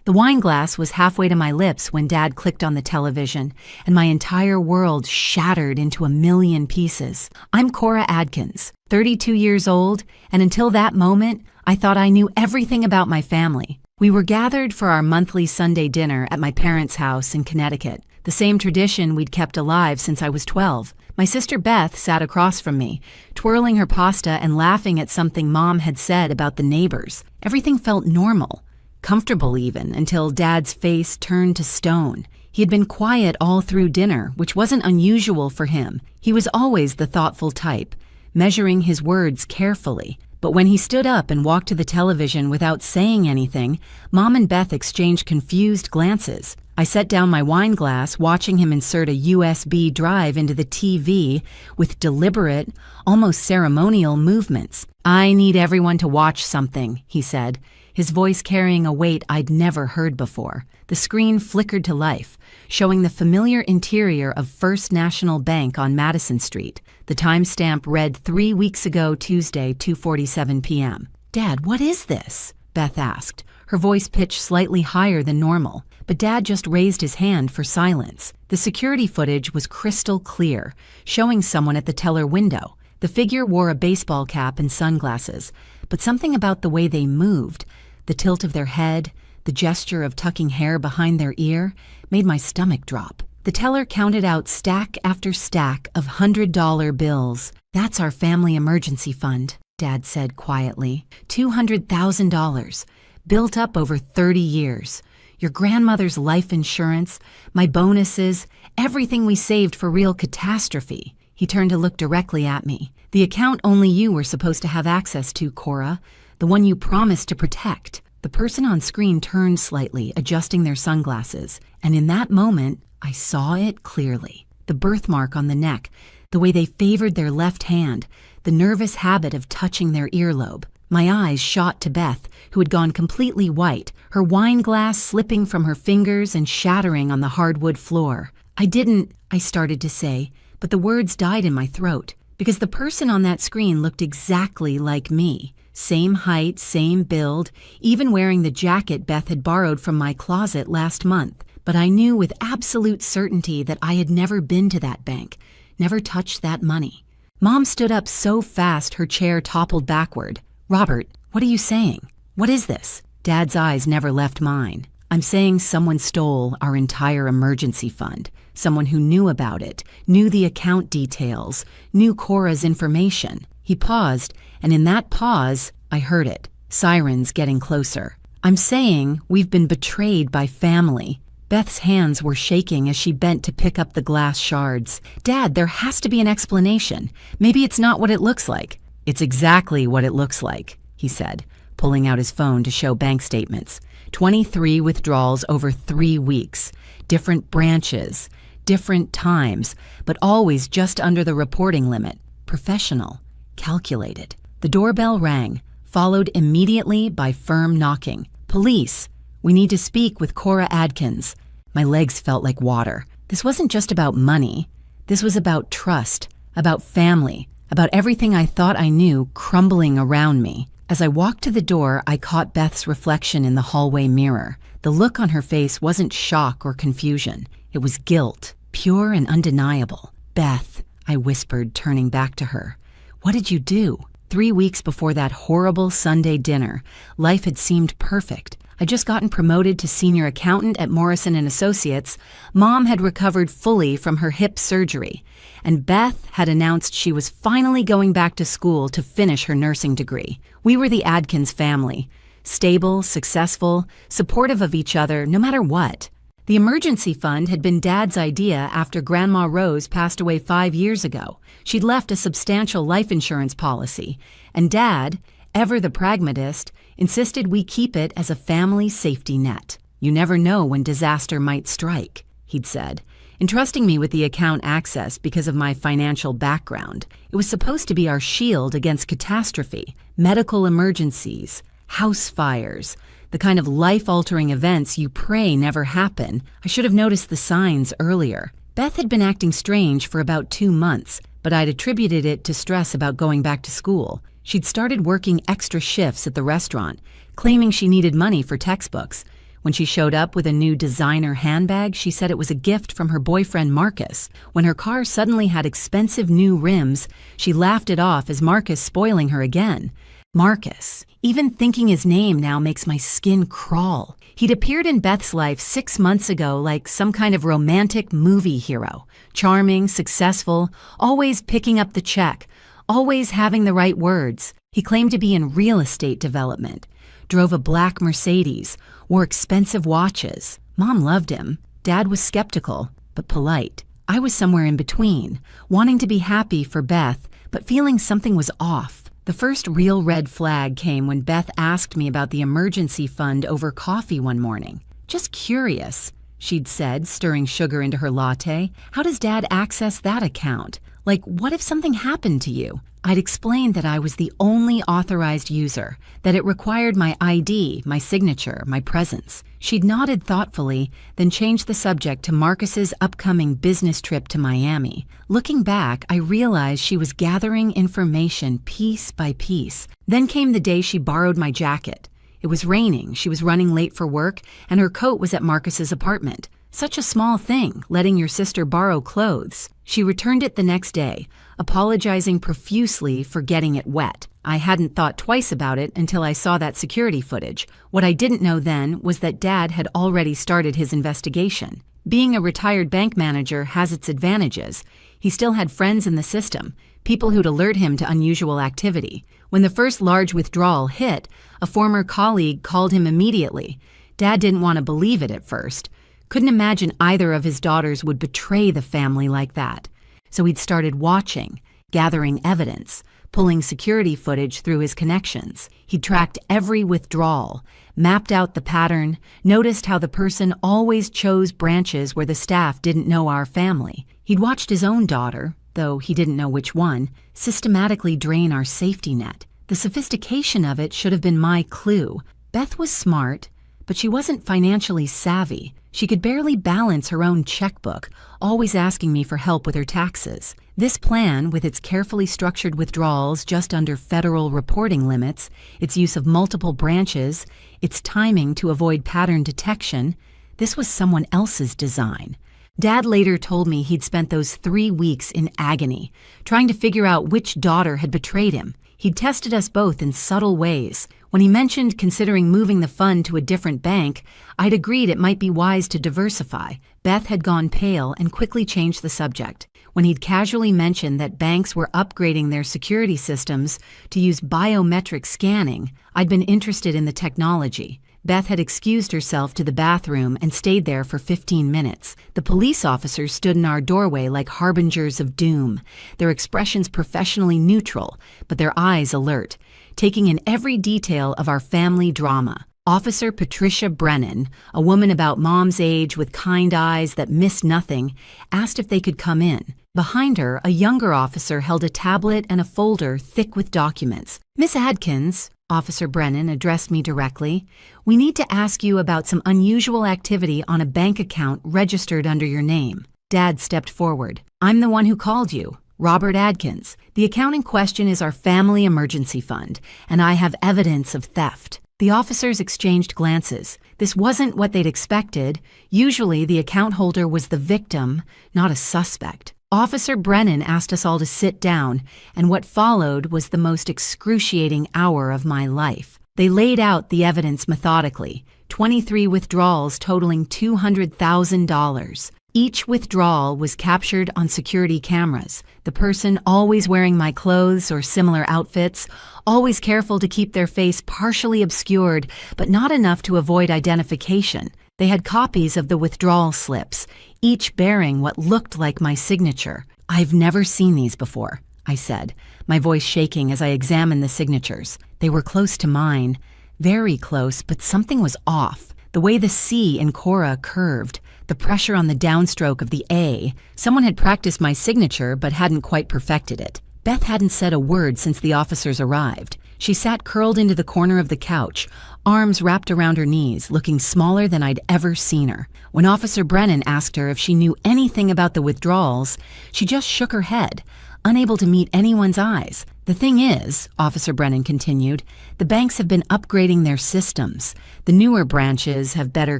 The wine glass was halfway to my lips when Dad clicked on the television, and my entire world shattered into a million pieces. I'm Cora Adkins, 32 years old, and until that moment, I thought I knew everything about my family. We were gathered for our monthly Sunday dinner at my parents' house in Connecticut, the same tradition we'd kept alive since I was 12. My sister Beth sat across from me, twirling her pasta and laughing at something Mom had said about the neighbors. Everything felt normal. Comfortable even, until Dad's face turned to stone. He had been quiet all through dinner, which wasn't unusual for him. He was always the thoughtful type, measuring his words carefully. But when he stood up and walked to the television without saying anything, Mom and Beth exchanged confused glances. I set down my wine glass, watching him insert a USB drive into the TV with deliberate, almost ceremonial movements. "I need everyone to watch something," he said, his voice carrying a weight I'd never heard before. The screen flickered to life, showing the familiar interior of First National Bank on Madison Street. The timestamp read 3 weeks ago, Tuesday, 2:47 p.m. "Dad, what is this?" Beth asked, her voice pitched slightly higher than normal. But Dad just raised his hand for silence. The security footage was crystal clear, showing someone at the teller window. The figure wore a baseball cap and sunglasses, but something about the way they moved, the tilt of their head, the gesture of tucking hair behind their ear, made my stomach drop. The teller counted out stack after stack of $100 bills. "That's our family emergency fund," Dad said quietly. $200,000, built up over 30 years. Your grandmother's life insurance, my bonuses, everything we saved for real catastrophe. He turned to look directly at me. "The account only you were supposed to have access to, Cora. The one you promised to protect." The person on screen turned slightly, adjusting their sunglasses, and in that moment, I saw it clearly. The birthmark on the neck, the way they favored their left hand, the nervous habit of touching their earlobe. My eyes shot to Beth, who had gone completely white, her wine glass slipping from her fingers and shattering on the hardwood floor. I started to say, but the words died in my throat, because the person on that screen looked exactly like me. Same height, same build, even wearing the jacket Beth had borrowed from my closet last month. But I knew with absolute certainty that I had never been to that bank, never touched that money. Mom stood up so fast her chair toppled backward. "Robert, what are you saying? What is this?" Dad's eyes never left mine. "I'm saying someone stole our entire emergency fund. Someone who knew about it, knew the account details, knew Cora's information." He paused, and in that pause, I heard it. Sirens getting closer. "I'm saying we've been betrayed by family." Beth's hands were shaking as she bent to pick up the glass shards. "Dad, there has to be an explanation. Maybe it's not what it looks like." "It's exactly what it looks like," he said, pulling out his phone to show bank statements. 23 withdrawals over 3 weeks. Different branches, different times, but always just under the reporting limit. Professional, calculated. The doorbell rang, followed immediately by firm knocking. "Police, we need to speak with Cora Adkins." My legs felt like water. This wasn't just about money. This was about trust, about family, about everything I thought I knew crumbling around me. As I walked to the door, I caught Beth's reflection in the hallway mirror. The look on her face wasn't shock or confusion. It was guilt, pure and undeniable. "Beth," I whispered, turning back to her. "What did you do?" 3 weeks before that horrible Sunday dinner, life had seemed perfect. I'd just gotten promoted to senior accountant at Morrison & Associates. Mom had recovered fully from her hip surgery, and Beth had announced she was finally going back to school to finish her nursing degree. We were the Adkins family, stable, successful, supportive of each other no matter what. The emergency fund had been Dad's idea after Grandma Rose passed away 5 years ago. She'd left a substantial life insurance policy, and Dad, ever the pragmatist, insisted we keep it as a family safety net. "You never know when disaster might strike," he'd said, entrusting me with the account access because of my financial background. It was supposed to be our shield against catastrophe, medical emergencies, house fires, the kind of life-altering events you pray never happen. I should have noticed the signs earlier. Beth had been acting strange for about 2 months, but I'd attributed it to stress about going back to school. She'd started working extra shifts at the restaurant, claiming she needed money for textbooks, When she showed up with a new designer handbag, she said it was a gift from her boyfriend Marcus. When her car suddenly had expensive new rims, she laughed it off as Marcus spoiling her again. Marcus. Even thinking his name now makes my skin crawl. He'd appeared in Beth's life 6 months ago like some kind of romantic movie hero. Charming, successful, always picking up the check, always having the right words. He claimed to be in real estate development. Drove a black Mercedes, wore expensive watches. Mom loved him. Dad was skeptical, but polite. I was somewhere in between, wanting to be happy for Beth, but feeling something was off. The first real red flag came when Beth asked me about the emergency fund over coffee one morning. Just curious, she'd said, stirring sugar into her latte. How does Dad access that account? Like, what if something happened to you? I'd explained that I was the only authorized user, that it required my ID, my signature, my presence. She'd nodded thoughtfully, then changed the subject to Marcus's upcoming business trip to Miami. Looking back, I realized she was gathering information piece by piece. Then came the day she borrowed my jacket. It was raining, she was running late for work, and her coat was at Marcus's apartment. Such a small thing, letting your sister borrow clothes. She returned it the next day, apologizing profusely for getting it wet. I hadn't thought twice about it until I saw that security footage. What I didn't know then was that Dad had already started his investigation. Being a retired bank manager has its advantages. He still had friends in the system, people who'd alert him to unusual activity. When the first large withdrawal hit, a former colleague called him immediately. Dad didn't want to believe it at first. Couldn't imagine either of his daughters would betray the family like that. So he'd started watching, gathering evidence, pulling security footage through his connections. He'd tracked every withdrawal, mapped out the pattern, noticed how the person always chose branches where the staff didn't know our family. He'd watched his own daughter, though he didn't know which one, systematically drain our safety net. The sophistication of it should have been my clue. Beth was smart, but she wasn't financially savvy. She could barely balance her own checkbook, always asking me for help with her taxes. This plan, with its carefully structured withdrawals just under federal reporting limits, its use of multiple branches, its timing to avoid pattern detection, this was someone else's design. Dad later told me he'd spent those 3 weeks in agony, trying to figure out which daughter had betrayed him. He'd tested us both in subtle ways. When he mentioned considering moving the fund to a different bank, I'd agreed it might be wise to diversify. Beth had gone pale and quickly changed the subject. When he'd casually mentioned that banks were upgrading their security systems to use biometric scanning, I'd been interested in the technology. Beth had excused herself to the bathroom and stayed there for 15 minutes. The police officers stood in our doorway like harbingers of doom, their expressions professionally neutral, but their eyes alert, taking in every detail of our family drama. Officer Patricia Brennan, a woman about Mom's age with kind eyes that missed nothing, asked if they could come in. Behind her, a younger officer held a tablet and a folder thick with documents. "Miss Adkins," Officer Brennan addressed me directly, "we need to ask you about some unusual activity on a bank account registered under your name." Dad stepped forward. "I'm the one who called you, Robert Adkins. The account in question is our family emergency fund, and I have evidence of theft." The officers exchanged glances. This wasn't what they'd expected. Usually, the account holder was the victim, not a suspect. Officer Brennan asked us all to sit down, and what followed was the most excruciating hour of my life. They laid out the evidence methodically, 23 withdrawals totaling $200,000. Each withdrawal was captured on security cameras, the person always wearing my clothes or similar outfits, always careful to keep their face partially obscured, but not enough to avoid identification. They had copies of the withdrawal slips, each bearing what looked like my signature. "I've never seen these before," I said, my voice shaking as I examined the signatures. They were close to mine, very close, but something was off. The way the C in Cora curved, the pressure on the downstroke of the A. Someone had practiced my signature but hadn't quite perfected it. Beth hadn't said a word since the officers arrived. She sat curled into the corner of the couch, arms wrapped around her knees, looking smaller than I'd ever seen her. When Officer Brennan asked her if she knew anything about the withdrawals, she just shook her head, unable to meet anyone's eyes. The thing is, Officer Brennan continued, the banks have been upgrading their systems. The newer branches have better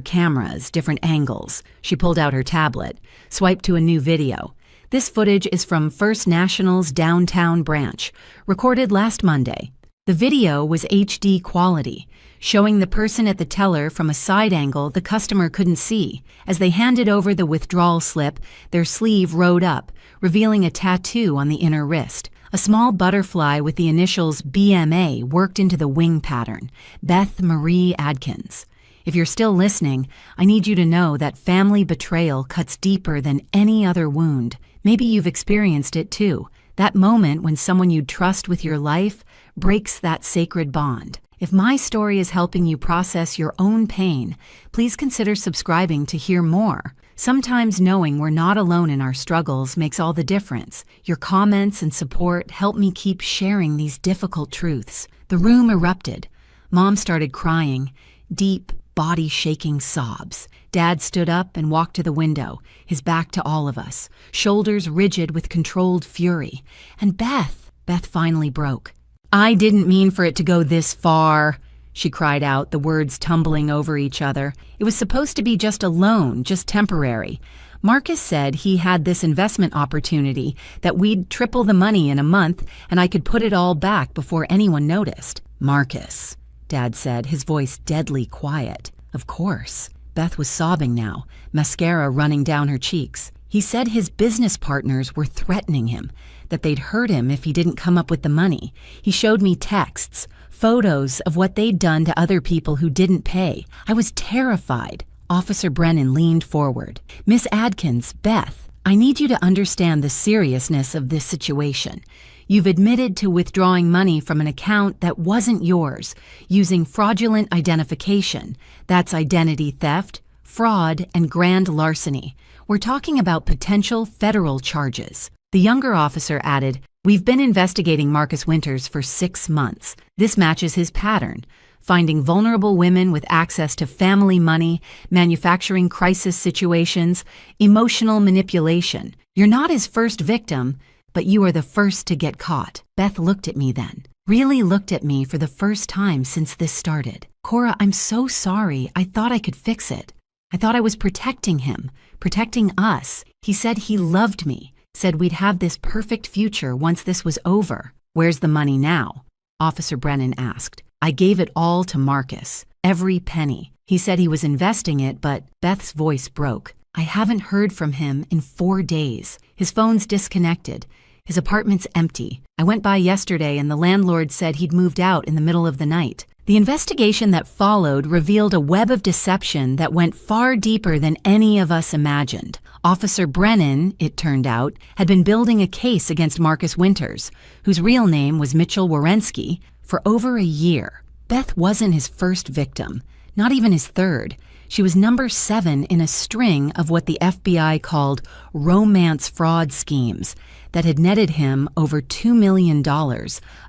cameras, different angles. She pulled out her tablet, swiped to a new video. This footage is from First National's downtown branch, recorded last Monday. The video was HD quality, showing the person at the teller from a side angle the customer couldn't see. As they handed over the withdrawal slip, their sleeve rode up, revealing a tattoo on the inner wrist. A small butterfly with the initials BMA worked into the wing pattern, Beth Marie Adkins. If you're still listening, I need you to know that family betrayal cuts deeper than any other wound. Maybe you've experienced it too. That moment when someone you trust with your life breaks that sacred bond. If my story is helping you process your own pain, please consider subscribing to hear more. Sometimes knowing we're not alone in our struggles makes all the difference. Your comments and support help me keep sharing these difficult truths. The room erupted. Mom started crying, deep, body-shaking sobs. Dad stood up and walked to the window, his back to all of us, shoulders rigid with controlled fury. And Beth finally broke. "I didn't mean for it to go this far," she cried out, the words tumbling over each other. "It was supposed to be just a loan, just temporary. Marcus said he had this investment opportunity, that we'd triple the money in a month and I could put it all back before anyone noticed." "Marcus," Dad said, his voice deadly quiet. "Of course." Beth was sobbing now, mascara running down her cheeks. "He said his business partners were threatening him, that they'd hurt him if he didn't come up with the money. He showed me texts, photos of what they'd done to other people who didn't pay. I was terrified." Officer Brennan leaned forward. "Miss Adkins, Beth, I need you to understand the seriousness of this situation. You've admitted to withdrawing money from an account that wasn't yours, using fraudulent identification. That's identity theft, fraud, and grand larceny. We're talking about potential federal charges." The younger officer added, "We've been investigating Marcus Winters for 6 months. This matches his pattern. Finding vulnerable women with access to family money, manufacturing crisis situations, emotional manipulation. You're not his first victim, but you are the first to get caught." Beth looked at me then, really looked at me for the first time since this started. "Cora, I'm so sorry. I thought I could fix it. I thought I was protecting him, protecting us. He said he loved me, said we'd have this perfect future once this was over." "Where's the money now?" Officer Brennan asked. "I gave it all to Marcus, every penny. He said he was investing it, but..." Beth's voice broke. "I haven't heard from him in 4 days. His phone's disconnected. His apartment's empty. I went by yesterday and the landlord said he'd moved out in the middle of the night." The investigation that followed revealed a web of deception that went far deeper than any of us imagined. Officer Brennan, it turned out, had been building a case against Marcus Winters, whose real name was Mitchell Wierenski, for over a year. Beth wasn't his first victim, not even his third. She was number 7 in a string of what the FBI called romance fraud schemes that had netted him over $2 million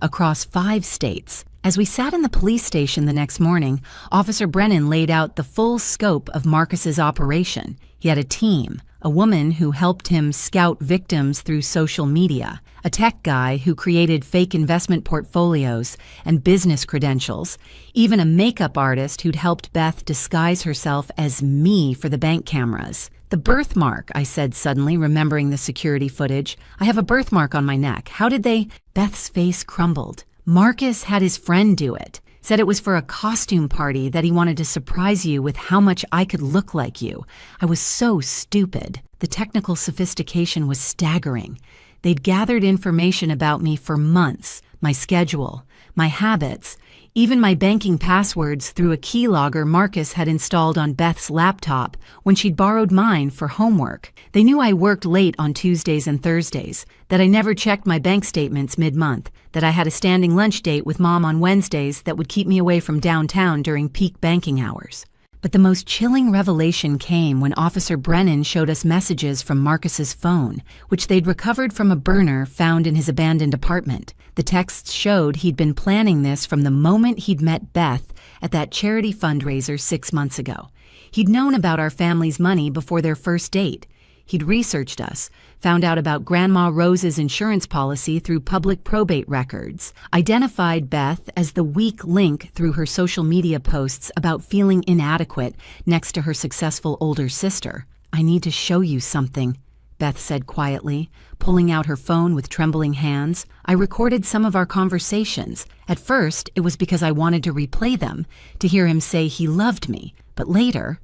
across 5 states. As we sat in the police station the next morning, Officer Brennan laid out the full scope of Marcus's operation. He had a team, a woman who helped him scout victims through social media, a tech guy who created fake investment portfolios and business credentials, even a makeup artist who'd helped Beth disguise herself as me for the bank cameras. "The birthmark," I said suddenly, remembering the security footage. "I have a birthmark on my neck. How did they..." Beth's face crumbled. "Marcus had his friend do it. Said it was for a costume party that he wanted to surprise you with how much I could look like you. I was so stupid." The technical sophistication was staggering. They'd gathered information about me for months, my schedule, my habits, even my banking passwords through a keylogger Marcus had installed on Beth's laptop when she'd borrowed mine for homework. They knew I worked late on Tuesdays and Thursdays, that I never checked my bank statements mid-month, that I had a standing lunch date with Mom on Wednesdays that would keep me away from downtown during peak banking hours. But the most chilling revelation came when Officer Brennan showed us messages from Marcus's phone, which they'd recovered from a burner found in his abandoned apartment. The texts showed he'd been planning this from the moment he'd met Beth at that charity fundraiser 6 months ago. He'd known about our family's money before their first date. He'd researched us, found out about Grandma Rose's insurance policy through public probate records, identified Beth as the weak link through her social media posts about feeling inadequate next to her successful older sister. "I need to show you something," Beth said quietly, pulling out her phone with trembling hands. "I recorded some of our conversations. At first, it was because I wanted to replay them, to hear him say he loved me. But later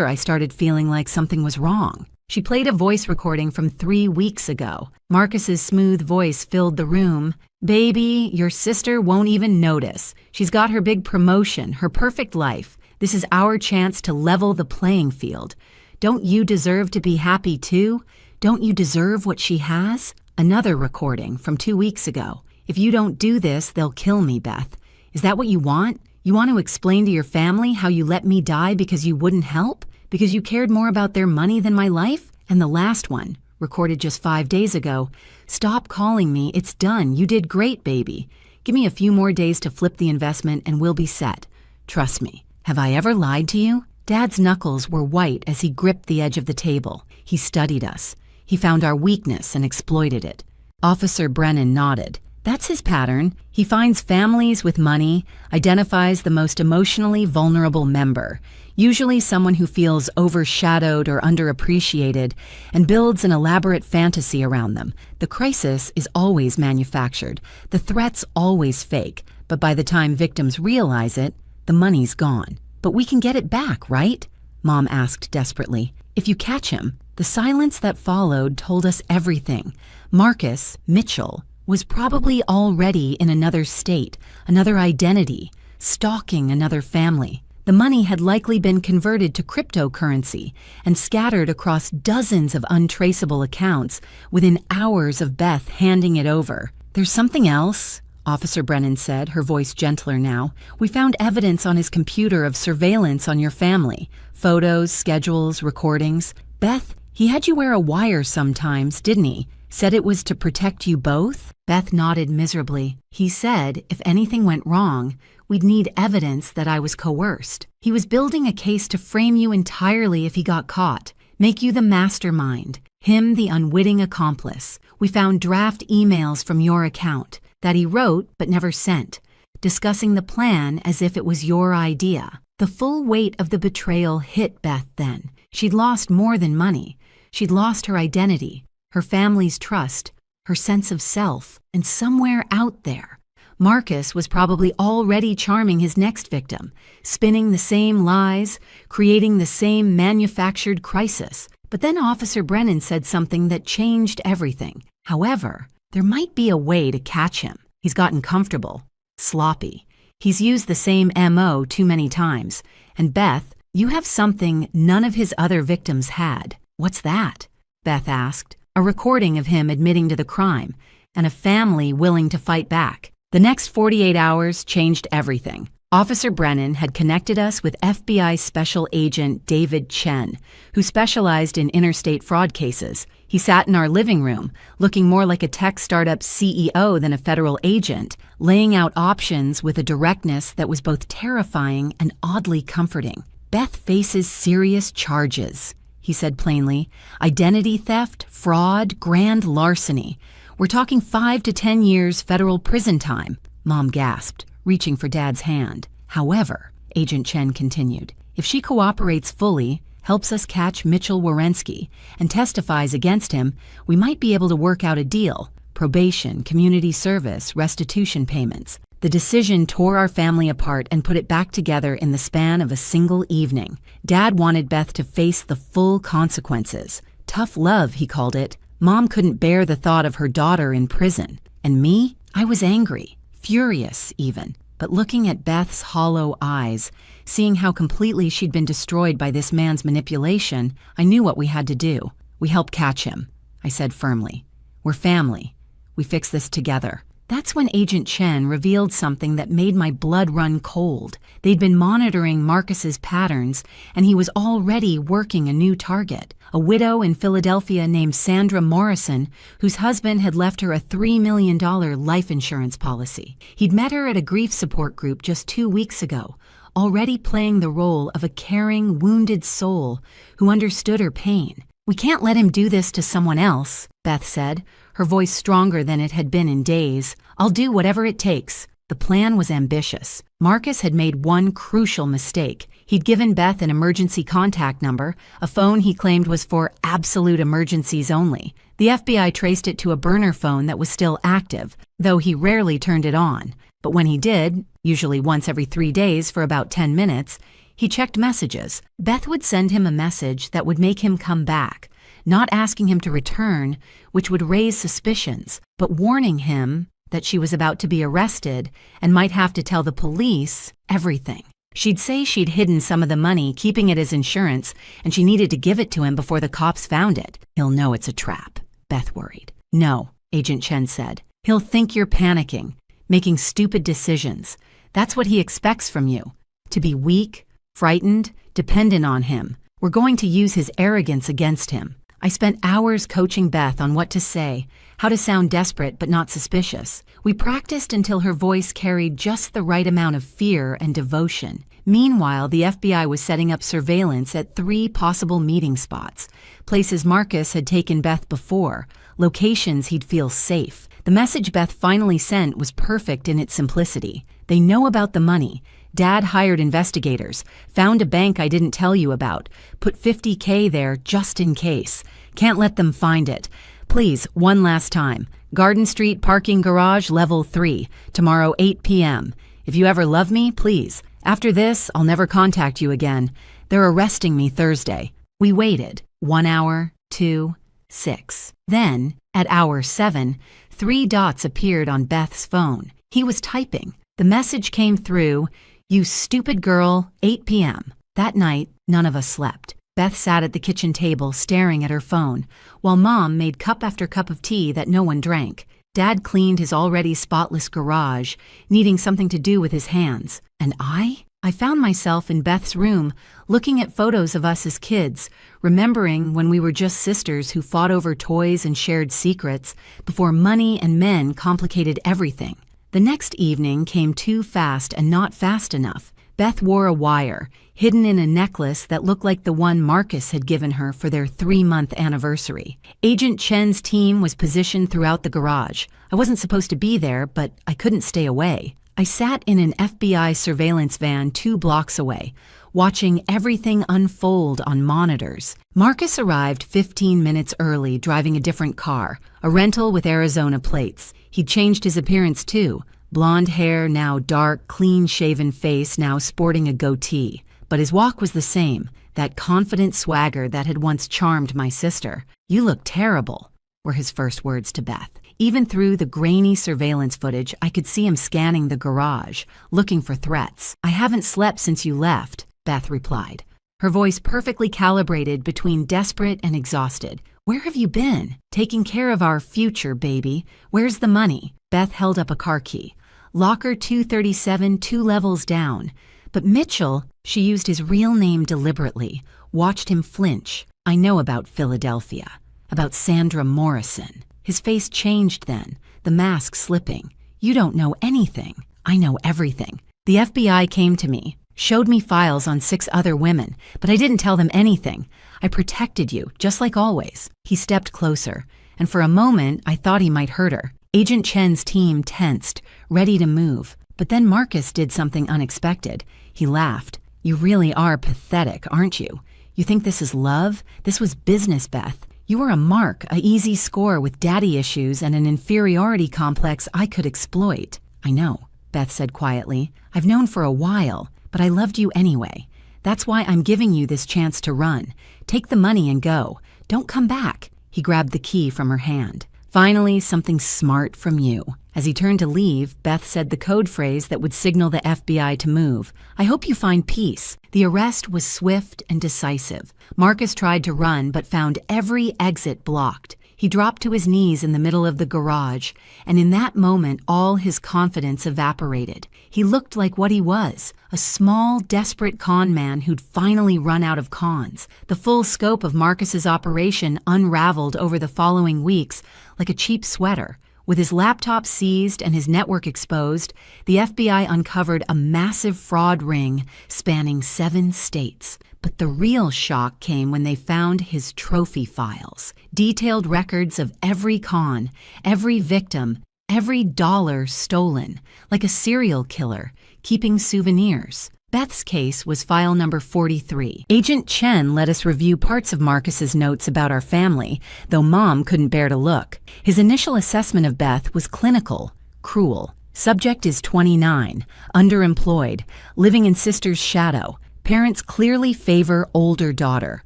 I started feeling like something was wrong." She played a voice recording from 3 weeks ago. Marcus's smooth voice filled the room. "Baby, your sister won't even notice. She's got her big promotion, her perfect life. This is our chance to level the playing field. Don't you deserve to be happy too? Don't you deserve what she has?" Another recording from 2 weeks ago. "If you don't do this, they'll kill me, Beth. Is that what you want? You want to explain to your family how you let me die because you wouldn't help? Because you cared more about their money than my life?" And the last one, recorded just 5 days ago. "Stop calling me. It's done. You did great, baby. Give me a few more days to flip the investment and we'll be set. Trust me. Have I ever lied to you?" Dad's knuckles were white as he gripped the edge of the table. He studied us. He found our weakness and exploited it. Officer Brennan nodded. That's his pattern. He finds families with money, identifies the most emotionally vulnerable member, usually someone who feels overshadowed or underappreciated, and builds an elaborate fantasy around them. The crisis is always manufactured. The threat's always fake. But by the time victims realize it, the money's gone. "But we can get it back, right?" Mom asked desperately. "If you catch him." The silence that followed told us everything. Marcus, Mitchell, was probably already in another state, another identity, stalking another family. The money had likely been converted to cryptocurrency and scattered across dozens of untraceable accounts within hours of Beth handing it over. "There's something else," Officer Brennan said, her voice gentler now. "We found evidence on his computer of surveillance on your family. Photos, schedules, recordings. Beth, he had you wear a wire sometimes, didn't he? Said it was to protect you both?" Beth nodded miserably. "He said if anything went wrong, we'd need evidence that I was coerced. He was building a case to frame you entirely if he got caught, make you the mastermind, him the unwitting accomplice. We found draft emails from your account that he wrote but never sent, discussing the plan as if it was your idea." The full weight of the betrayal hit Beth then. She'd lost more than money. She'd lost her identity, her family's trust, her sense of self, and somewhere out there, Marcus was probably already charming his next victim, spinning the same lies, creating the same manufactured crisis. But then Officer Brennan said something that changed everything. However, there might be a way to catch him. He's gotten comfortable, sloppy. He's used the same MO too many times. And Beth, you have something none of his other victims had. "What's that?" Beth asked. "A recording of him admitting to the crime, and a family willing to fight back." The next 48 hours changed everything. Officer Brennan had connected us with FBI Special Agent David Chen, who specialized in interstate fraud cases. He sat in our living room, looking more like a tech startup CEO than a federal agent, laying out options with a directness that was both terrifying and oddly comforting. "Beth faces serious charges," he said plainly. "Identity theft, fraud, grand larceny. We're talking 5 to 10 years federal prison time." Mom gasped, reaching for Dad's hand. "However," Agent Chen continued, "if she cooperates fully, helps us catch Mitchell Wierenski, and testifies against him, we might be able to work out a deal. Probation, community service, restitution payments." The decision tore our family apart and put it back together in the span of a single evening. Dad wanted Beth to face the full consequences. Tough love, he called it. Mom couldn't bear the thought of her daughter in prison. And me? I was angry, furious even. But looking at Beth's hollow eyes, seeing how completely she'd been destroyed by this man's manipulation, I knew what we had to do. "We help catch him," I said firmly. "We're family. We fix this together." That's when Agent Chen revealed something that made my blood run cold. They'd been monitoring Marcus's patterns, and he was already working a new target. A widow in Philadelphia named Sandra Morrison, whose husband had left her a $3 million life insurance policy. He'd met her at a grief support group just 2 weeks ago, already playing the role of a caring, wounded soul who understood her pain. "We can't let him do this to someone else," Beth said, her voice stronger than it had been in days. "I'll do whatever it takes." The plan was ambitious. Marcus had made one crucial mistake. He'd given Beth an emergency contact number, a phone he claimed was for absolute emergencies only. The FBI traced it to a burner phone that was still active, though he rarely turned it on. But when he did, usually once every 3 days for about 10 minutes, he checked messages. Beth would send him a message that would make him come back, not asking him to return, which would raise suspicions, but warning him that she was about to be arrested and might have to tell the police everything. She'd say she'd hidden some of the money, keeping it as insurance, and she needed to give it to him before the cops found it. "He'll know it's a trap," Beth worried. "No," Agent Chen said. "He'll think you're panicking, making stupid decisions. That's what he expects from you. To be weak, frightened, dependent on him. We're going to use his arrogance against him." I spent hours coaching Beth on what to say, how to sound desperate but not suspicious. We practiced until her voice carried just the right amount of fear and devotion. Meanwhile, the FBI was setting up surveillance at 3 possible meeting spots, places Marcus had taken Beth before, locations he'd feel safe. The message Beth finally sent was perfect in its simplicity. "They know about the money. Dad hired investigators, found a bank I didn't tell you about, put $50K there just in case. Can't let them find it. Please, one last time. Garden Street parking garage, level 3, tomorrow 8 p.m. If you ever love me, please. After this, I'll never contact you again. They're arresting me Thursday." We waited. 1 hour, 2, 6. Then, at hour 7, 3 dots appeared on Beth's phone. He was typing. The message came through, "You stupid girl, 8 p.m. That night, none of us slept. Beth sat at the kitchen table staring at her phone, while Mom made cup after cup of tea that no one drank. Dad cleaned his already spotless garage, needing something to do with his hands. And I found myself in Beth's room, looking at photos of us as kids, remembering when we were just sisters who fought over toys and shared secrets, before money and men complicated everything. The next evening came too fast and not fast enough. Beth wore a wire, hidden in a necklace that looked like the one Marcus had given her for their 3-month anniversary. Agent Chen's team was positioned throughout the garage. I wasn't supposed to be there, but I couldn't stay away. I sat in an FBI surveillance van 2 blocks away, watching everything unfold on monitors. Marcus arrived 15 minutes early, driving a different car, a rental with Arizona plates. He'd changed his appearance too. Blonde hair, now dark, clean-shaven face, now sporting a goatee. But his walk was the same, that confident swagger that had once charmed my sister. "You look terrible," were his first words to Beth. Even through the grainy surveillance footage, I could see him scanning the garage, looking for threats. "I haven't slept since you left," Beth replied, her voice perfectly calibrated between desperate and exhausted. "Where have you been? Taking care of our future, baby. Where's the money?" Beth held up a car key. "Locker 237, 2 levels down." But Mitchell, she used his real name deliberately, watched him flinch. "I know about Philadelphia, about Sandra Morrison." His face changed then, the mask slipping. "You don't know anything. I know everything. The FBI came to me, showed me files on 6 other women, but I didn't tell them anything. I protected you, just like always." He stepped closer, and for a moment I thought he might hurt her. Agent Chen's team tensed, ready to move. But then Marcus did something unexpected. He laughed. "You really are pathetic, aren't you? You think this is love? This was business, Beth. You were a mark, a easy score with daddy issues and an inferiority complex I could exploit." "I know," Beth said quietly. "I've known for a while, but I loved you anyway. That's why I'm giving you this chance to run. Take the money and go. Don't come back." He grabbed the key from her hand. "Finally, something smart from you." As he turned to leave, Beth said the code phrase that would signal the FBI to move. "I hope you find peace." The arrest was swift and decisive. Marcus tried to run but found every exit blocked. He dropped to his knees in the middle of the garage, and in that moment all his confidence evaporated. He looked like what he was, a small, desperate con man who'd finally run out of cons. The full scope of Marcus's operation unraveled over the following weeks like a cheap sweater. With his laptop seized and his network exposed, the FBI uncovered a massive fraud ring spanning 7 states. But the real shock came when they found his trophy files, detailed records of every con, every victim, every dollar stolen, like a serial killer, keeping souvenirs. Beth's case was file number 43. Agent Chen let us review parts of Marcus's notes about our family, though Mom couldn't bear to look. His initial assessment of Beth was clinical, cruel. Subject is 29, underemployed, living in sister's shadow. Parents clearly favor older daughter.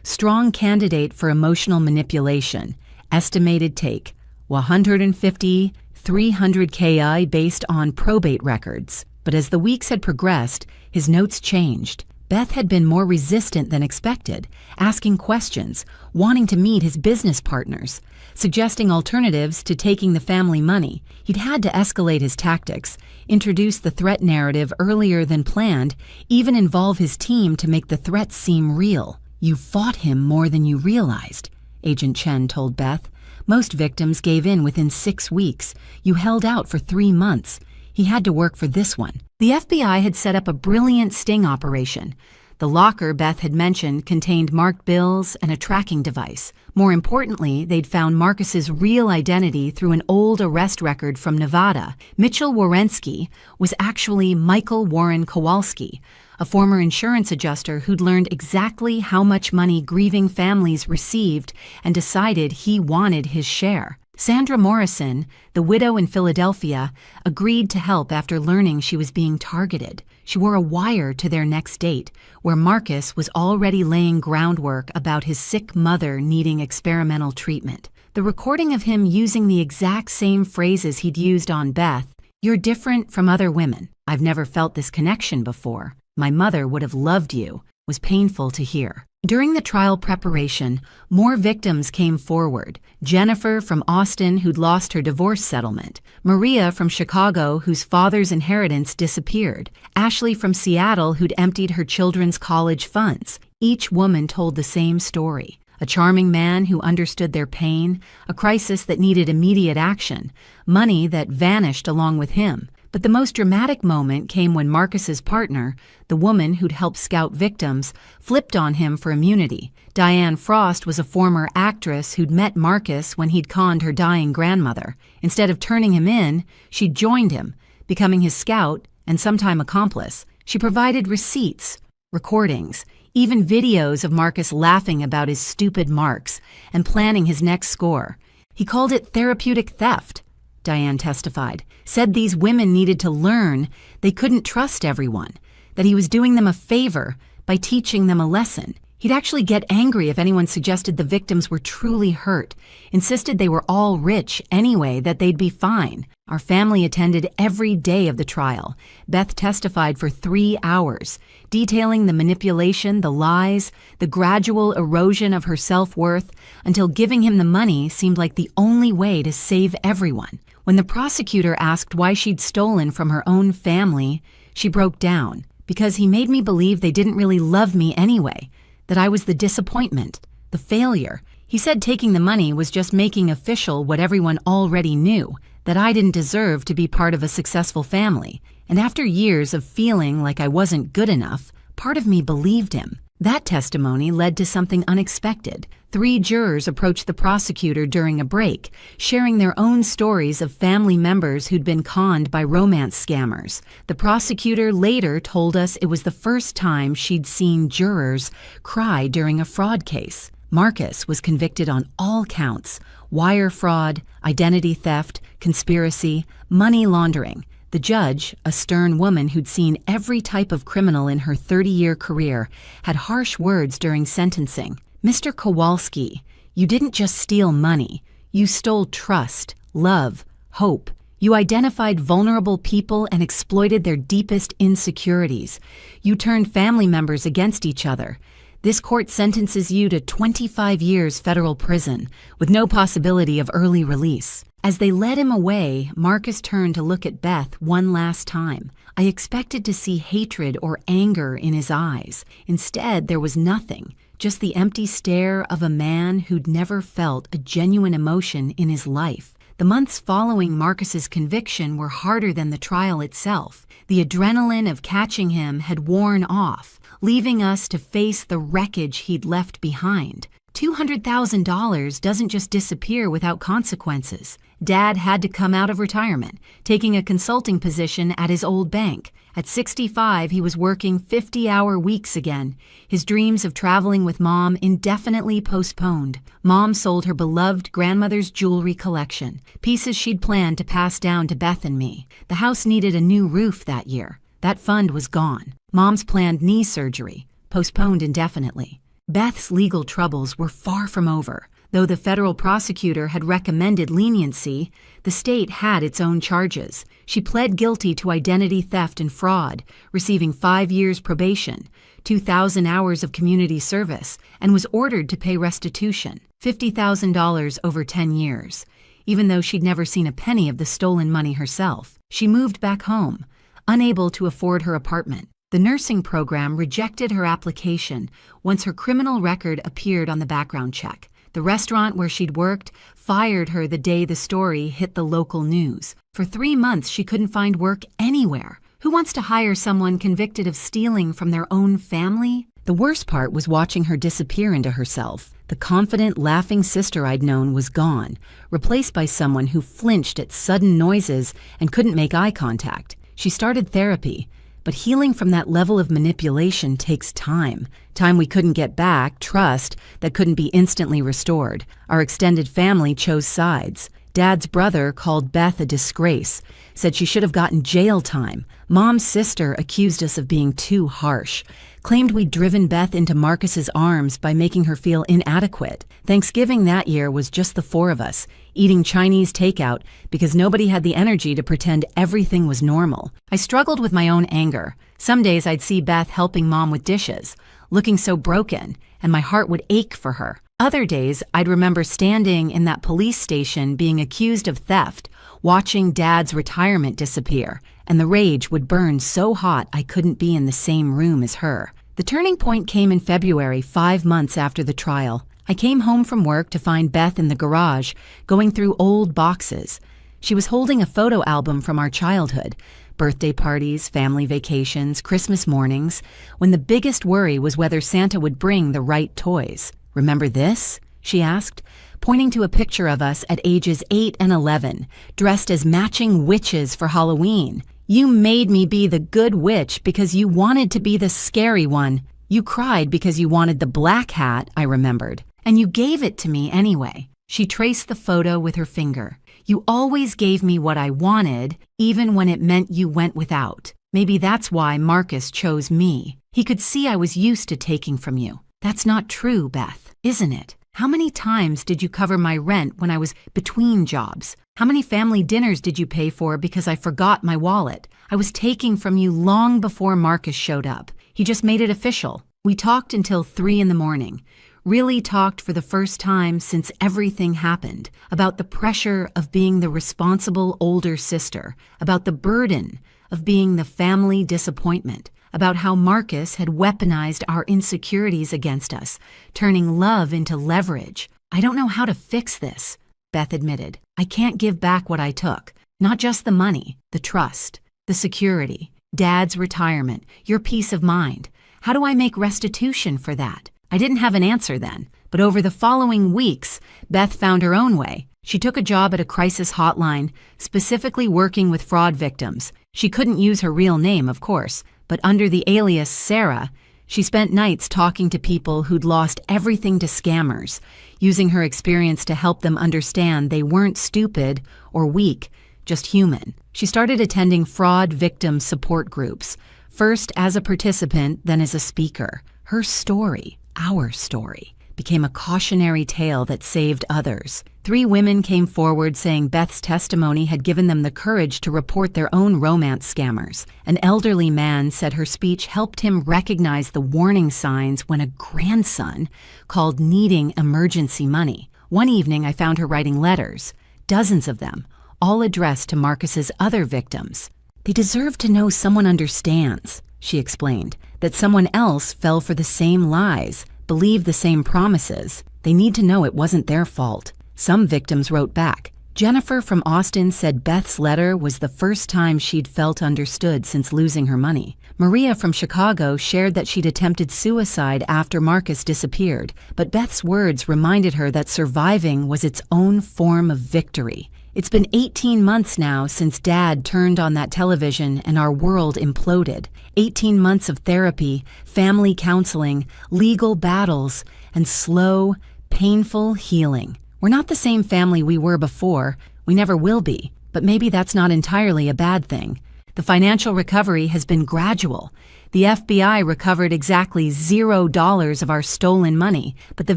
Strong candidate for emotional manipulation. Estimated take 150, 300 KI based on probate records. But as the weeks had progressed, his notes changed. Beth had been more resistant than expected, asking questions, wanting to meet his business partners, suggesting alternatives to taking the family money. He'd had to escalate his tactics, introduce the threat narrative earlier than planned, even involve his team to make the threats seem real. You fought him more than you realized, Agent Chen told Beth. Most victims gave in within 6 weeks. You held out for 3 months. He had to work for this one. The FBI had set up a brilliant sting operation. The locker Beth had mentioned contained marked bills and a tracking device. More importantly, they'd found Marcus's real identity through an old arrest record from Nevada. Mitchell Warensky was actually Michael Warren Kowalski, a former insurance adjuster who'd learned exactly how much money grieving families received and decided he wanted his share. Sandra Morrison, the widow in Philadelphia, agreed to help after learning she was being targeted. She wore a wire to their next date, where Marcus was already laying groundwork about his sick mother needing experimental treatment. The recording of him using the exact same phrases he'd used on Beth, "You're different from other women. I've never felt this connection before. My mother would have loved you," was painful to hear. During the trial preparation, more victims came forward. Jennifer from Austin, who'd lost her divorce settlement. Maria from Chicago, whose father's inheritance disappeared. Ashley from Seattle, who'd emptied her children's college funds. Each woman told the same story. A charming man who understood their pain, a crisis that needed immediate action, money that vanished along with him. But the most dramatic moment came when Marcus's partner, the woman who'd helped scout victims, flipped on him for immunity. Diane Frost was a former actress who'd met Marcus when he'd conned her dying grandmother. Instead of turning him in, she joined him, becoming his scout and sometime accomplice. She provided receipts, recordings, even videos of Marcus laughing about his stupid marks and planning his next score. He called it therapeutic theft, Diane testified, said these women needed to learn they couldn't trust everyone, that he was doing them a favor by teaching them a lesson. He'd actually get angry if anyone suggested the victims were truly hurt, insisted they were all rich anyway, that they'd be fine. Our family attended every day of the trial. Beth testified for 3 hours, detailing the manipulation, the lies, the gradual erosion of her self-worth, until giving him the money seemed like the only way to save everyone. When the prosecutor asked why she'd stolen from her own family, she broke down. Because he made me believe they didn't really love me anyway, that I was the disappointment, the failure. He said taking the money was just making official what everyone already knew, that I didn't deserve to be part of a successful family. And after years of feeling like I wasn't good enough, part of me believed him. That testimony led to something unexpected. 3 jurors approached the prosecutor during a break, sharing their own stories of family members who'd been conned by romance scammers. The prosecutor later told us it was the first time she'd seen jurors cry during a fraud case. Marcus was convicted on all counts: wire fraud, identity theft, conspiracy, money laundering. The judge, a stern woman who'd seen every type of criminal in her 30-year career, had harsh words during sentencing. "Mr. Kowalski, you didn't just steal money. You stole trust, love, hope. You identified vulnerable people and exploited their deepest insecurities. You turned family members against each other. This court sentences you to 25 years federal prison, with no possibility of early release." As they led him away, Marcus turned to look at Beth one last time. I expected to see hatred or anger in his eyes. Instead, there was nothing, just the empty stare of a man who'd never felt a genuine emotion in his life. The months following Marcus's conviction were harder than the trial itself. The adrenaline of catching him had worn off, leaving us to face the wreckage he'd left behind. $200,000 doesn't just disappear without consequences. Dad had to come out of retirement, taking a consulting position at his old bank. At 65, he was working 50-hour weeks again, his dreams of traveling with Mom indefinitely postponed. Mom sold her beloved grandmother's jewelry collection, pieces she'd planned to pass down to Beth and me. The house needed a new roof that year. That fund was gone. Mom's planned knee surgery, postponed indefinitely. Beth's legal troubles were far from over. Though the federal prosecutor had recommended leniency, the state had its own charges. She pled guilty to identity theft and fraud, receiving 5 years probation, 2,000 hours of community service, and was ordered to pay restitution, $50,000 over 10 years. Even though she'd never seen a penny of the stolen money herself, she moved back home, unable to afford her apartment. The nursing program rejected her application once her criminal record appeared on the background check. The restaurant where she'd worked fired her the day the story hit the local news. For 3 months, she couldn't find work anywhere. Who wants to hire someone convicted of stealing from their own family? The worst part was watching her disappear into herself. The confident, laughing sister I'd known was gone, replaced by someone who flinched at sudden noises and couldn't make eye contact. She started therapy. But healing from that level of manipulation takes time. Time we couldn't get back, trust that couldn't be instantly restored. Our extended family chose sides. Dad's brother called Beth a disgrace, said she should have gotten jail time. Mom's sister accused us of being too harsh, claimed we'd driven Beth into Marcus's arms by making her feel inadequate. Thanksgiving that year was just the 4 of us, eating Chinese takeout because nobody had the energy to pretend everything was normal. I struggled with my own anger. Some days I'd see Beth helping Mom with dishes, looking so broken, and my heart would ache for her. Other days, I'd remember standing in that police station being accused of theft, watching Dad's retirement disappear, and the rage would burn so hot I couldn't be in the same room as her. The turning point came in February, 5 months after the trial. I came home from work to find Beth in the garage, going through old boxes. She was holding a photo album from our childhood, birthday parties, family vacations, Christmas mornings, when the biggest worry was whether Santa would bring the right toys. "Remember this?" she asked, pointing to a picture of us at ages 8 and 11, dressed as matching witches for Halloween. "You made me be the good witch because you wanted to be the scary one. You cried because you wanted the black hat," I remembered. "And you gave it to me anyway." She traced the photo with her finger. "You always gave me what I wanted, even when it meant you went without. Maybe that's why Marcus chose me. He could see I was used to taking from you." "That's not true, Beth, isn't it? How many times did you cover my rent when I was between jobs? How many family dinners did you pay for because I forgot my wallet? I was taking from you long before Marcus showed up. He just made it official." We talked until 3 in the morning. Really talked for the first time since everything happened, about the pressure of being the responsible older sister, about the burden of being the family disappointment, about how Marcus had weaponized our insecurities against us, turning love into leverage. "I don't know how to fix this," Beth admitted. "I can't give back what I took. Not just the money, the trust, the security, Dad's retirement, your peace of mind. How do I make restitution for that?" I didn't have an answer then, but over the following weeks, Beth found her own way. She took a job at a crisis hotline, specifically working with fraud victims. She couldn't use her real name, of course, but under the alias Sarah, she spent nights talking to people who'd lost everything to scammers, using her experience to help them understand they weren't stupid or weak, just human. She started attending fraud victim support groups, first as a participant, then as a speaker. Her story, our story, became a cautionary tale that saved others. 3 women came forward saying Beth's testimony had given them the courage to report their own romance scammers. An elderly man said her speech helped him recognize the warning signs when a grandson called needing emergency money. One evening, I found her writing letters, dozens of them, all addressed to Marcus's other victims. "They deserve to know someone understands," she explained, "that someone else fell for the same lies, believed the same promises. They need to know it wasn't their fault." Some victims wrote back, Jennifer from Austin said Beth's letter was the first time she'd felt understood since losing her money. Maria from Chicago shared that she'd attempted suicide after Marcus disappeared, but Beth's words reminded her that surviving was its own form of victory. It's been 18 months now since Dad turned on that television and our world imploded. 18 months of therapy, family counseling, legal battles, and slow, painful healing. We're not the same family we were before. We never will be. But maybe that's not entirely a bad thing. The financial recovery has been gradual. The FBI recovered exactly $0 of our stolen money, but the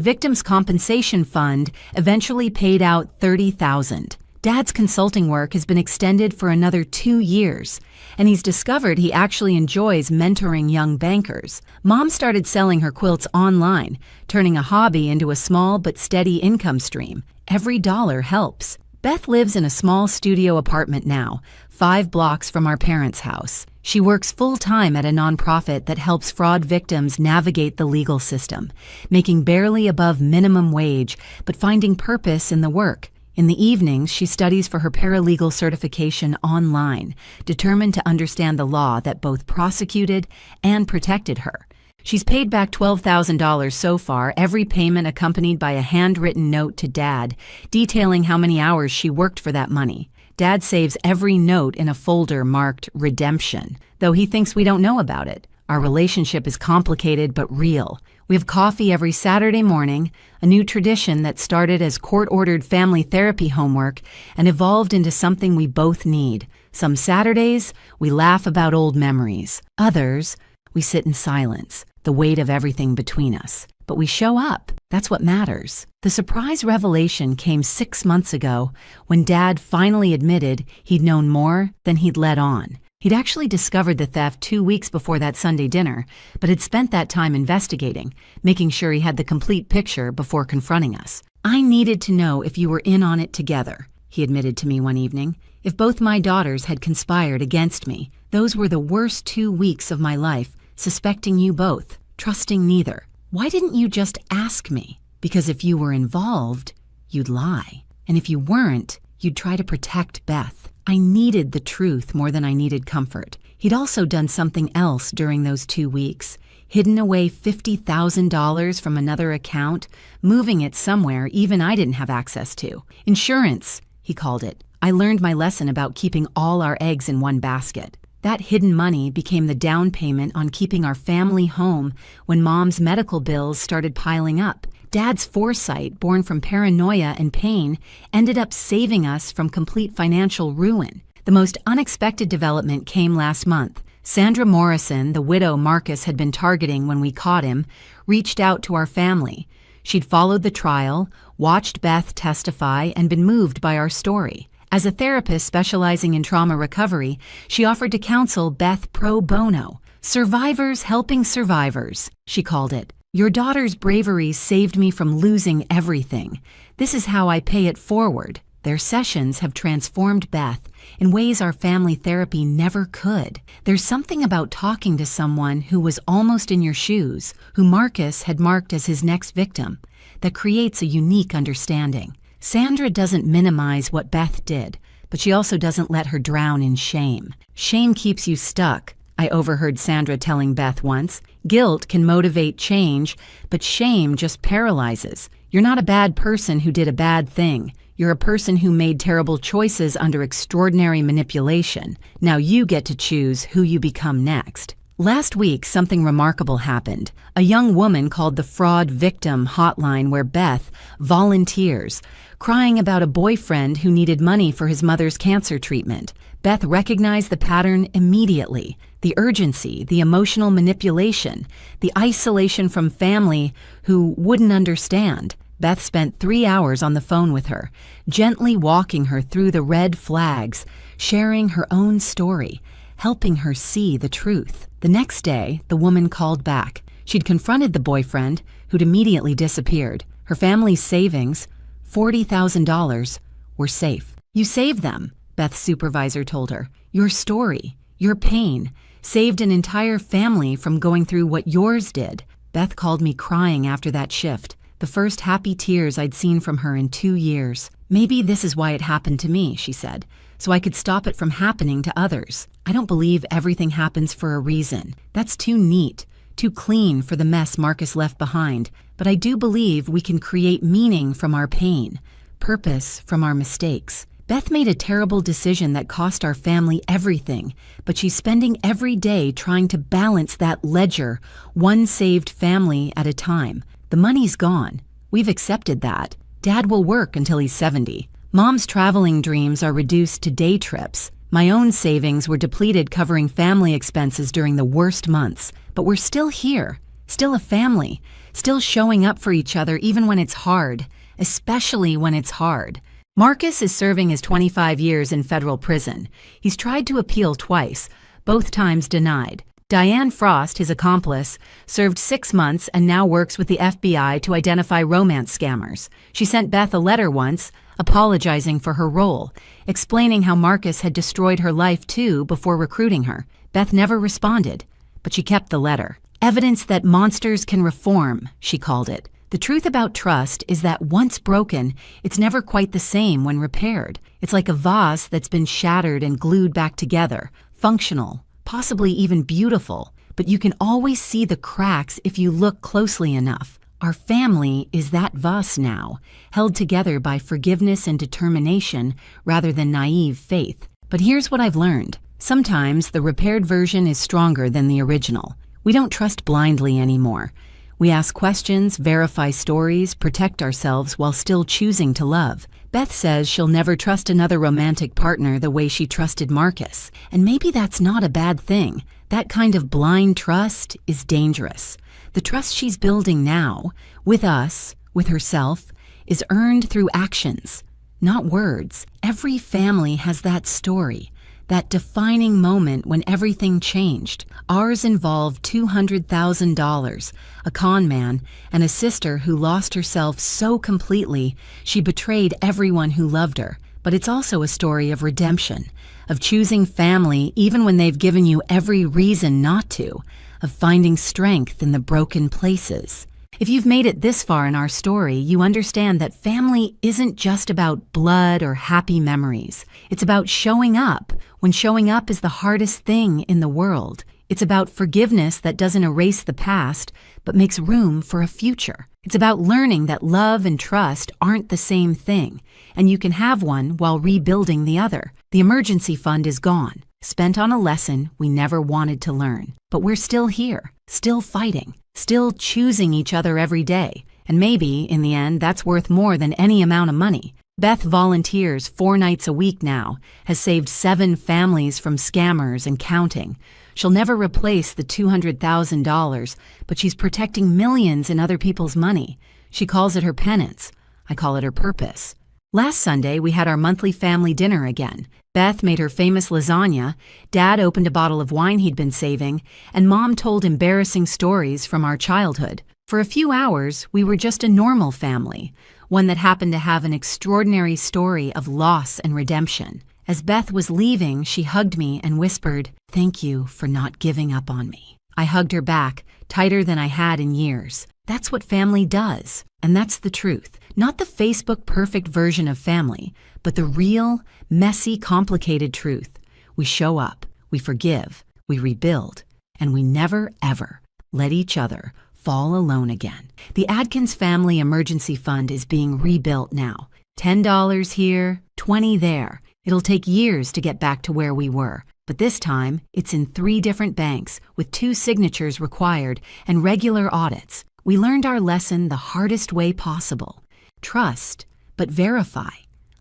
Victims' Compensation Fund eventually paid out $30,000. Dad's consulting work has been extended for another 2 years, and he's discovered he actually enjoys mentoring young bankers. Mom started selling her quilts online, turning a hobby into a small but steady income stream. Every dollar helps. Beth lives in a small studio apartment now, 5 blocks from our parents' house. She works full-time at a nonprofit that helps fraud victims navigate the legal system, making barely above minimum wage, but finding purpose in the work. In the evenings, she studies for her paralegal certification online, determined to understand the law that both prosecuted and protected her. She's paid back $12,000 so far, every payment accompanied by a handwritten note to Dad, detailing how many hours she worked for that money. Dad saves every note in a folder marked redemption, though he thinks we don't know about it. Our relationship is complicated but real. We have coffee every Saturday morning, a new tradition that started as court-ordered family therapy homework and evolved into something we both need. Some Saturdays, we laugh about old memories. Others, we sit in silence, the weight of everything between us. But we show up. That's what matters. The surprise revelation came 6 months ago when Dad finally admitted he'd known more than he'd let on. He'd actually discovered the theft 2 weeks before that Sunday dinner, but had spent that time investigating, making sure he had the complete picture before confronting us. "I needed to know if you were in on it together," he admitted to me one evening. "If both my daughters had conspired against me, those were the worst 2 weeks of my life, suspecting you both, trusting neither. Why didn't you just ask me? Because if you were involved, you'd lie. And if you weren't, you'd try to protect Beth." I needed the truth more than I needed comfort. He'd also done something else during those 2 weeks, hidden away $50,000 from another account, moving it somewhere even I didn't have access to. Insurance, he called it. I learned my lesson about keeping all our eggs in one basket. That hidden money became the down payment on keeping our family home when Mom's medical bills started piling up. Dad's foresight, born from paranoia and pain, ended up saving us from complete financial ruin. The most unexpected development came last month. Sandra Morrison, the widow Marcus had been targeting when we caught him, reached out to our family. She'd followed the trial, watched Beth testify, and been moved by our story. As a therapist specializing in trauma recovery, she offered to counsel Beth pro bono. "Survivors helping survivors," she called it. "Your daughter's bravery saved me from losing everything. This is how I pay it forward." Their sessions have transformed Beth in ways our family therapy never could. There's something about talking to someone who was almost in your shoes, who Marcus had marked as his next victim, that creates a unique understanding. Sandra doesn't minimize what Beth did, but she also doesn't let her drown in shame. "Shame keeps you stuck," I overheard Sandra telling Beth once. "Guilt can motivate change, but shame just paralyzes. You're not a bad person who did a bad thing. You're a person who made terrible choices under extraordinary manipulation. Now you get to choose who you become next." Last week, something remarkable happened. A young woman called the Fraud Victim Hotline where Beth volunteers, crying about a boyfriend who needed money for his mother's cancer treatment. Beth recognized the pattern immediately. The urgency, the emotional manipulation, the isolation from family who wouldn't understand. Beth spent 3 hours on the phone with her, gently walking her through the red flags, sharing her own story, helping her see the truth. The next day, the woman called back. She'd confronted the boyfriend, who'd immediately disappeared. Her family's savings, $40,000, were safe. "You saved them," Beth's supervisor told her. "Your story, your pain, saved an entire family from going through what yours did." Beth called me crying after that shift, the first happy tears I'd seen from her in 2 years. Maybe this is why it happened to me, she said, so I could stop it from happening to others. I don't believe everything happens for a reason. That's too neat, too clean for the mess Marcus left behind. But I do believe we can create meaning from our pain, purpose from our mistakes. Beth made a terrible decision that cost our family everything, but she's spending every day trying to balance that ledger, one saved family at a time. The money's gone. We've accepted that. Dad will work until he's 70. Mom's traveling dreams are reduced to day trips. My own savings were depleted covering family expenses during the worst months. But we're still here, still a family, still showing up for each other even when it's hard, especially when it's hard. Marcus is serving his 25 years in federal prison. He's tried to appeal twice, both times denied. Diane Frost, his accomplice, served 6 months and now works with the FBI to identify romance scammers. She sent Beth a letter once, apologizing for her role, explaining how Marcus had destroyed her life too before recruiting her. Beth never responded, but she kept the letter. Evidence that monsters can reform, she called it. The truth about trust is that once broken, it's never quite the same when repaired. It's like a vase that's been shattered and glued back together, functional, possibly even beautiful, but you can always see the cracks if you look closely enough. Our family is that vase now, held together by forgiveness and determination rather than naive faith. But here's what I've learned. Sometimes the repaired version is stronger than the original. We don't trust blindly anymore. We ask questions, verify stories, protect ourselves while still choosing to love. Beth says she'll never trust another romantic partner the way she trusted Marcus. And maybe that's not a bad thing. That kind of blind trust is dangerous. The trust she's building now, with us, with herself, is earned through actions, not words. Every family has that story, that defining moment when everything changed. Ours involved $200,000, a con man, and a sister who lost herself so completely she betrayed everyone who loved her. But it's also a story of redemption, of choosing family even when they've given you every reason not to, of finding strength in the broken places. If you've made it this far in our story, you understand that family isn't just about blood or happy memories. It's about showing up when showing up is the hardest thing in the world. It's about forgiveness that doesn't erase the past, but makes room for a future. It's about learning that love and trust aren't the same thing, and you can have one while rebuilding the other. The emergency fund is gone, spent on a lesson we never wanted to learn. But we're still here, still fighting, still choosing each other every day. And maybe, in the end, that's worth more than any amount of money. Beth volunteers 4 nights a week now, has saved 7 families from scammers and counting. She'll never replace the $200,000, but she's protecting millions in other people's money. She calls it her penance. I call it her purpose. Last Sunday, we had our monthly family dinner again. Beth made her famous lasagna, Dad opened a bottle of wine he'd been saving, and Mom told embarrassing stories from our childhood. For a few hours, we were just a normal family, one that happened to have an extraordinary story of loss and redemption. As Beth was leaving, she hugged me and whispered, "Thank you for not giving up on me." I hugged her back, tighter than I had in years. That's what family does, and that's the truth. Not the Facebook perfect version of family, but the real, messy, complicated truth. We show up, we forgive, we rebuild, and we never, ever let each other fall alone again. The Adkins Family Emergency Fund is being rebuilt now. $10 here, $20 there. It'll take years to get back to where we were. But this time, it's in 3 different banks with 2 signatures required and regular audits. We learned our lesson the hardest way possible. Trust, but verify.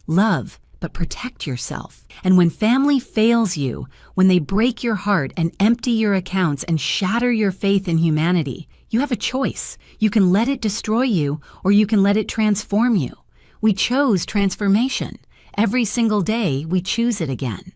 Love, but protect yourself. And when family fails you, when they break your heart and empty your accounts and shatter your faith in humanity, you have a choice. You can let it destroy you, or you can let it transform you. We chose transformation. Every single day, we choose it again.